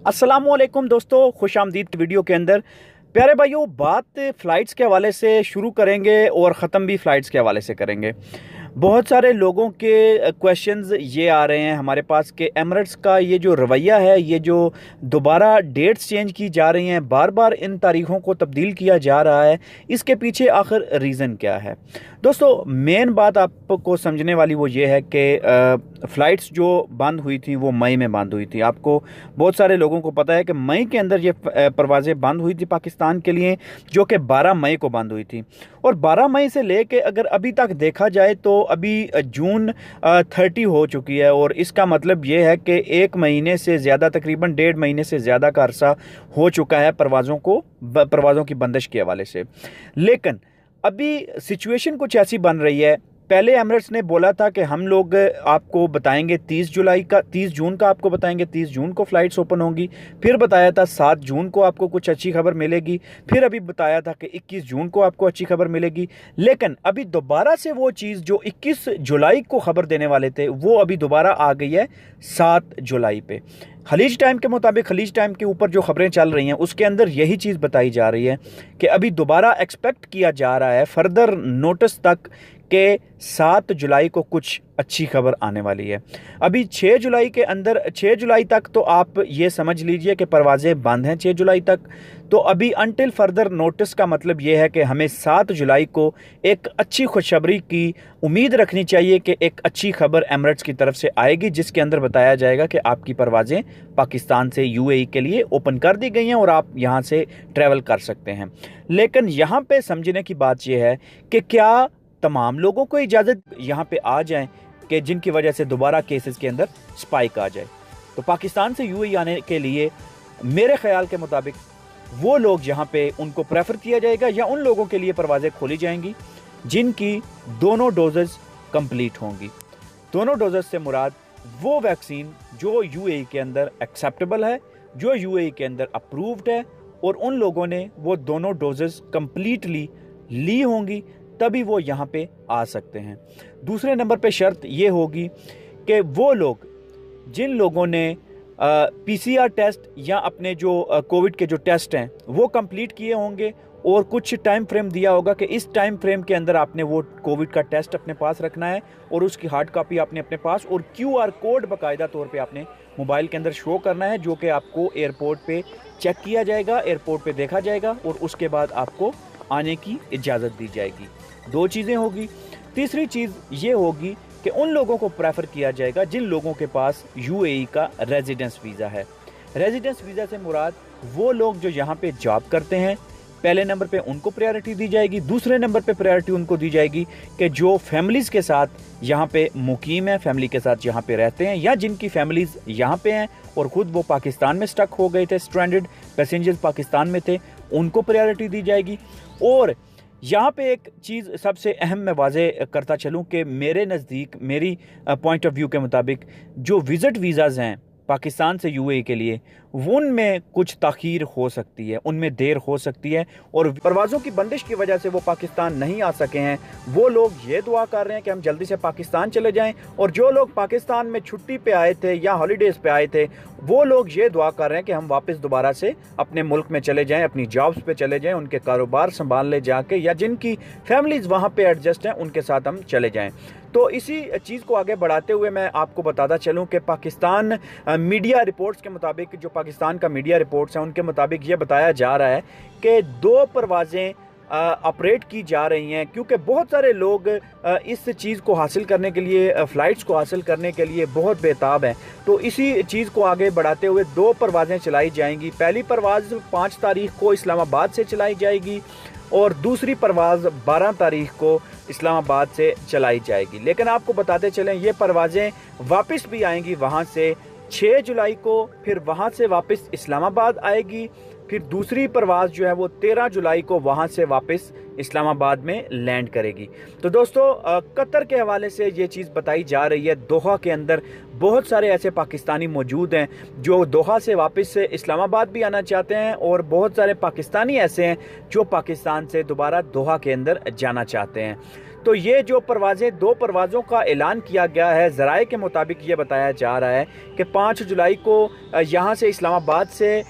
अस्सलामुअलैकुम दोस्तों, खुश आमदीद वीडियो के अंदर। प्यारे भाइयों, बात फ़्लाइट्स के हवाले से शुरू करेंगे और ख़त्म भी फ़्लाइट्स के हवाले से करेंगे। बहुत सारे लोगों के क्वेश्चंस ये आ रहे हैं हमारे पास कि एमिरेट्स का ये जो रवैया है, ये जो दोबारा डेट्स चेंज की जा रही हैं, बार बार इन तारीख़ों को तब्दील किया जा रहा है, इसके पीछे आखिर रीज़न क्या है। दोस्तों, मेन बात आपको समझने वाली वो ये है कि फ़्लाइट्स जो बंद हुई थी वो मई में बंद हुई थी। आपको बहुत सारे लोगों को पता है कि मई के अंदर ये परवाज़ें बंद हुई थी पाकिस्तान के लिए, जो कि 12 मई को बंद हुई थी। और 12 मई से लेके अगर अभी तक देखा जाए तो अभी जून 30 हो चुकी है, और इसका मतलब ये है कि एक महीने से ज़्यादा, तकरीबन 1.5 महीने से ज़्यादा का अरसा हो चुका है परवाज़ों की बंदिश के हवाले से। लेकिन अभी सिचुएशन कुछ ऐसी बन रही है। पहले एमिरेट्स ने बोला था कि हम लोग आपको बताएंगे 30 जून का आपको बताएंगे, 30 जून को फ़्लाइट्स ओपन होंगी। फिर बताया था 7 जून को आपको कुछ अच्छी खबर मिलेगी। फिर अभी बताया था कि 21 जून को आपको अच्छी खबर मिलेगी। लेकिन अभी दोबारा से वो चीज़ जो 21 जुलाई को खबर देने वाले थे, वो अभी दोबारा आ गई है 7 जुलाई पे। खलीज टाइम के मुताबिक, खलीज टाइम के ऊपर जो खबरें चल रही हैं उसके अंदर यही चीज़ बताई जा रही है कि अभी दोबारा एक्सपेक्ट किया जा रहा है फर्दर नोटिस तक कि 7 जुलाई को कुछ अच्छी खबर आने वाली है। अभी 6 जुलाई तक तो आप ये समझ लीजिए कि परवाज़ें बंद हैं 6 जुलाई तक। तो अभी अनटिल फर्दर नोटिस का मतलब ये है कि हमें 7 जुलाई को एक अच्छी खुशखबरी की उम्मीद रखनी चाहिए कि एक अच्छी खबर एमिरेट्स की तरफ से आएगी, जिसके अंदर बताया जाएगा कि आपकी परवाज़ें पाकिस्तान से यूएई के लिए ओपन कर दी गई हैं और आप यहाँ से ट्रैवल कर सकते हैं। लेकिन यहाँ पे समझने की बात यह है कि क्या तमाम लोगों को इजाज़त यहाँ पे आ जाए कि जिनकी वजह से दोबारा केसेस के अंदर स्पाइक आ जाए। तो पाकिस्तान से यूएई आने के लिए मेरे ख्याल के मुताबिक वो लोग यहाँ पे उनको प्रेफर किया जाएगा, या उन लोगों के लिए परवाज़ें खोली जाएंगी जिनकी दोनों डोजेस कंप्लीट होंगी। दोनों डोजेस से मुराद वो वैक्सीन जो यूएई के अंदर एक्सेप्टेबल है, जो यूएई के अंदर अप्रूव्ड है, और उन लोगों ने वो दोनों डोजेस कंप्लीटली ली होंगी, तभी वो यहाँ पे आ सकते हैं। दूसरे नंबर पे शर्त ये होगी कि वो लोग जिन लोगों ने पीसीआर टेस्ट या अपने जो कोविड के जो टेस्ट हैं वो कंप्लीट किए होंगे, और कुछ टाइम फ्रेम दिया होगा कि इस टाइम फ्रेम के अंदर आपने वो कोविड का टेस्ट अपने पास रखना है, और उसकी हार्ड कॉपी आपने अपने पास, और क्यूआर कोड बाकायदा तौर पे आपने मोबाइल के अंदर शो करना है, जो कि आपको एयरपोर्ट पे चेक किया जाएगा, एयरपोर्ट पे देखा जाएगा, और उसके बाद आपको आने की इजाज़त दी जाएगी। 2 चीज़ें होगी। तीसरी चीज़ ये होगी कि उन लोगों को प्रेफर किया जाएगा जिन लोगों के पास यूएई का रेजिडेंस वीज़ा है। रेजिडेंस वीज़ा से मुराद वो लोग जो यहाँ पे जॉब करते हैं, पहले नंबर पे उनको प्रायोरिटी दी जाएगी। दूसरे नंबर पे प्रायोरिटी उनको दी जाएगी कि जो फैमिलीज़ के साथ यहाँ पे मुकीम है, फैमिली के साथ यहाँ पे रहते हैं, या जिनकी फैमिलीज़ यहाँ पे हैं और ख़ुद वो पाकिस्तान में स्टक हो गए थे, स्ट्रैंडेड पैसेंजर्स पाकिस्तान में थे, उनको प्रायोरिटी दी जाएगी। और यहाँ पे एक चीज़ सबसे अहम मैं वाज़े करता चलूँ कि मेरे नज़दीक, मेरी पॉइंट ऑफ व्यू के मुताबिक, जो विज़िट वीज़ाज़ हैं पाकिस्तान से यूएई के लिए, उनमें कुछ ताख़ीर हो सकती है, उनमें देर हो सकती है, और परवाज़ों की बंदिश की वजह से वो पाकिस्तान नहीं आ सके हैं। वो लोग ये दुआ कर रहे हैं कि हम जल्दी से पाकिस्तान चले जाएं, और जो लोग पाकिस्तान में छुट्टी पे आए थे या हॉलीडेज़ पे आए थे, वो लोग ये दुआ कर रहे हैं कि हम वापस दोबारा से अपने मुल्क में चले जाएं, अपनी जॉब्स पे चले जाएं, उनके कारोबार संभाल ले जाके, या जिनकी फैमिलीज़ वहाँ पे एडजस्ट हैं उनके साथ हम चले जाएं। तो इसी चीज़ को आगे बढ़ाते हुए मैं आपको बताता चलूँ कि पाकिस्तान मीडिया रिपोर्ट्स के मुताबिक, जो पाकिस्तान का मीडिया रिपोर्ट्स हैं उनके मुताबिक ये बताया जा रहा है कि 2 परवाज़ें ऑपरेट की जा रही हैं, क्योंकि बहुत सारे लोग इस चीज़ को हासिल करने के लिए, फ़्लाइट्स को हासिल करने के लिए बहुत बेताब हैं। तो इसी चीज़ को आगे बढ़ाते हुए 2 परवाज़ें चलाई जाएंगी। पहली परवाज़ 5 तारीख को इस्लामाबाद से चलाई जाएगी, और दूसरी परवाज़ 12 तारीख को इस्लामाबाद से चलाई जाएगी। लेकिन आपको बताते चलें, ये परवाज़ें वापस भी आएंगी वहाँ से 6 जुलाई को, फिर वहाँ से वापस इस्लामाबाद आएगी, फिर दूसरी परवाज़ जो है वो 13 जुलाई को वहाँ से वापस इस्लामाबाद में लैंड करेगी। तो दोस्तों, कतर के हवाले से ये चीज़ बताई जा रही है, दोहा के अंदर बहुत सारे ऐसे पाकिस्तानी मौजूद हैं जो दोहा से वापस से इस्लामाबाद भी आना चाहते हैं, और बहुत सारे पाकिस्तानी ऐसे हैं जो पाकिस्तान से दोबारा दोहा के अंदर जाना चाहते हैं। تو یہ جو پروازیں 2 پروازوں کا اعلان کیا گیا ہے، ذرائع کے مطابق یہ بتایا جا رہا ہے کہ 5 جولائی کو یہاں سے اسلام آباد سے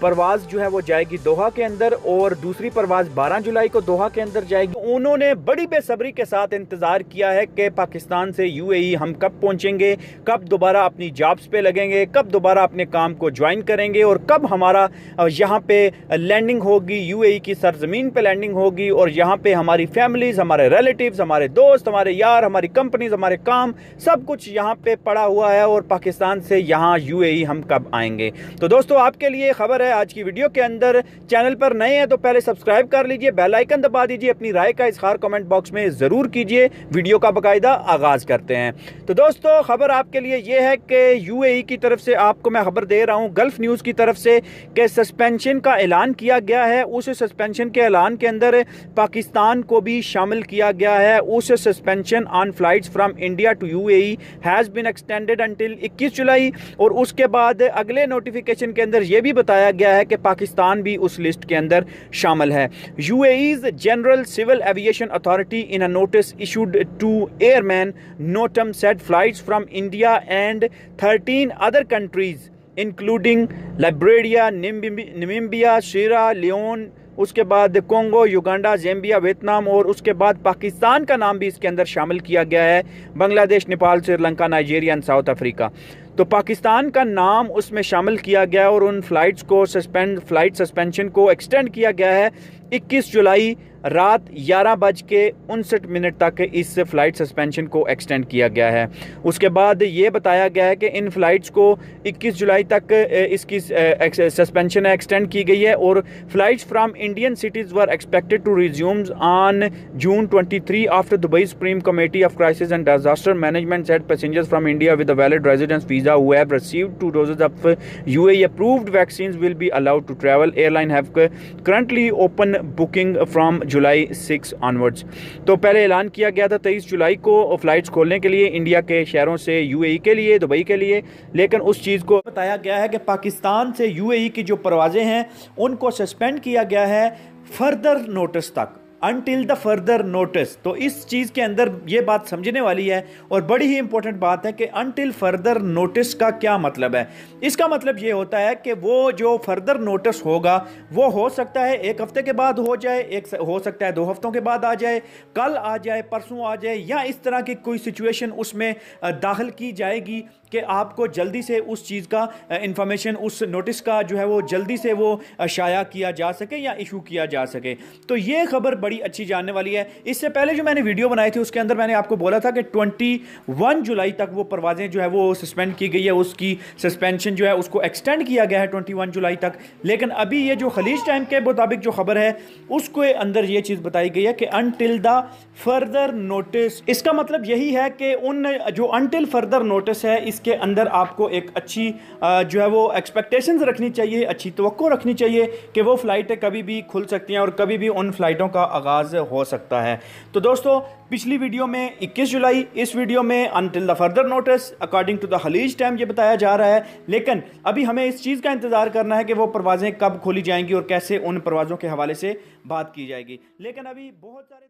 پرواز جو ہے وہ جائے گی دوحہ کے اندر، اور دوسری پرواز 12 جولائی کو دوحہ کے اندر جائے گی۔ انہوں نے بڑی بے صبری کے ساتھ انتظار کیا ہے کہ پاکستان سے UAE ہم کب پہنچیں گے، کب دوبارہ اپنی جابز پہ لگیں گے، کب دوبارہ اپنے کام کو جوائن کریں گے، اور کب ہمارا یہاں پہ لینڈنگ ہوگی، UAE کی سرزمین پہ لینڈنگ ہوگی، اور یہاں پہ ہماری فیملیز، ہمارے ریلیٹیوز، ہمارے دوست، ہمارے یار، ہماری کمپنیز، ہمارے کام سب کچھ یہاں پہ پڑا ہوا ہے، اور پاکستان سے یہاں UAE ہم کب آئیں گے۔ تو دوستو آپ کے لیے خبر ہے آج کی ویڈیو کے اندر، چینل پر نئے ہیں تو پہلے سبسکرائب کر لیجئے، بیل آئیکن دبا دیجئے، اپنی رائے کا اظہار کمنٹ باکس میں ضرور کیجئے۔ ویڈیو کا باقاعدہ آغاز کرتے ہیں۔ تو دوستو خبر آپ کے لیے یہ ہے کہ UAE کی طرف سے آپ کو میں خبر دے رہا ہوں، گلف نیوز کی طرف سے، کہ سسپینشن کا اعلان کیا گیا ہے۔ اس سسپینشن کے اعلان کے اندر پاکستان کو بھی شامل کیا گیا ہے۔ اس suspension on flights from India to UAE has been extended until 21 July, اور اس کے بعد اگلے نوٹیفیکیشن کے اندر یہ بھی بتایا گیا ہے کہ پاکستان بھی اس لسٹ کے اندر شامل ہے۔ UAE's General Civil Aviation Authority in a notice issued to airmen NOTAM said flights from India and 13 other countries including Liberia, Namibia, Sierra Leone، اس کے بعد کونگو، یوگانڈا، زیمبیا، ویتنام، اور اس کے بعد پاکستان کا نام بھی اس کے اندر شامل کیا گیا ہے، بنگلہ دیش، نیپال، سری لنکا، نائجیریا اور ساؤتھ افریقہ۔ تو پاکستان کا نام اس میں شامل کیا گیا ہے، اور ان فلائٹ سسپینشن کو ایکسٹینڈ کیا گیا ہے 21 جولائی رات 11:59 تک اس فلائٹ سسپینشن کو ایکسٹینڈ کیا گیا ہے۔ اس کے بعد یہ بتایا گیا ہے کہ ان فلائٹس کو 21 جولائی تک اس کی سسپینشن ایکسٹینڈ کی گئی ہے، اور flights from Indian cities were expected to resume on June 23 after Dubai Supreme Committee of Crisis and Disaster Management said passengers from India with a valid residence visa who have received 2 doses of UAE approved vaccines will be allowed to travel. Airline have currently open booking from July 6 onwards۔ تو پہلے اعلان کیا گیا تھا 23 جولائی کو flights کھولنے کے لیے انڈیا کے شہروں سے UAE کے لیے، دبئی کے لیے، لیکن اس چیز کو بتایا گیا ہے کہ پاکستان سے UAE کی جو پروازیں ہیں ان کو سسپینڈ کیا گیا ہے فردر نوٹس تک، until the further notice۔ تو اس چیز کے اندر یہ بات سمجھنے والی ہے، اور بڑی ہی امپورٹنٹ بات ہے کہ until further notice کا کیا مطلب ہے۔ اس کا مطلب یہ ہوتا ہے کہ وہ جو فردر نوٹس ہوگا وہ ہو سکتا ہے 1 ہفتے کے بعد ہو جائے، ہو سکتا ہے 2 ہفتوں کے بعد آ جائے، کل آ جائے، پرسوں آ جائے، یا اس طرح کی کوئی سچویشن اس میں داخل کی جائے گی کہ آپ کو جلدی سے اس چیز کا انفارمیشن، اس نوٹس کا جو ہے وہ جلدی سے وہ شائع کیا جا سکے یا ایشو کیا جا سکے۔ تو یہ خبر بڑی اچھی جاننے والی ہے۔ اس سے پہلے جو میں نے ویڈیو بنائی تھی اس کے اندر میں نے آپ کو بولا تھا کہ 21 جولائی تک وہ پروازیں جو ہے وہ سسپینڈ کی گئی ہے، اس کی سسپینشن جو ہے اس کو ایکسٹینڈ کیا گیا ہے 21 جولائی تک، لیکن ابھی یہ جو خلیج ٹائم کے مطابق جو خبر ہے اس کے اندر یہ چیز بتائی گئی ہے کہ until the further notice۔ اس کا مطلب یہی ہے کہ ان جو until further notice ہے اس کے اندر آپ کو ایک اچھی جو ہے وہ ایکسپیکٹیشنز رکھنی چاہیے، اچھی توقع رکھنی چاہیے کہ وہ فلائٹیں کبھی بھی کھل سکتی ہیں اور کبھی بھی ان فلائٹوں کا آغاز ہو سکتا ہے۔ تو دوستو پچھلی ویڈیو میں 21 جولائی، اس ویڈیو میں until the further notice according to the خلیج ٹائم یہ بتایا جا رہا ہے، لیکن ابھی ہمیں اس چیز کا انتظار کرنا ہے کہ وہ پروازیں کب کھولی جائیں گی اور کیسے ان پروازوں کے حوالے سے بات کی جائے گی۔ لیکن ابھی بہت سارے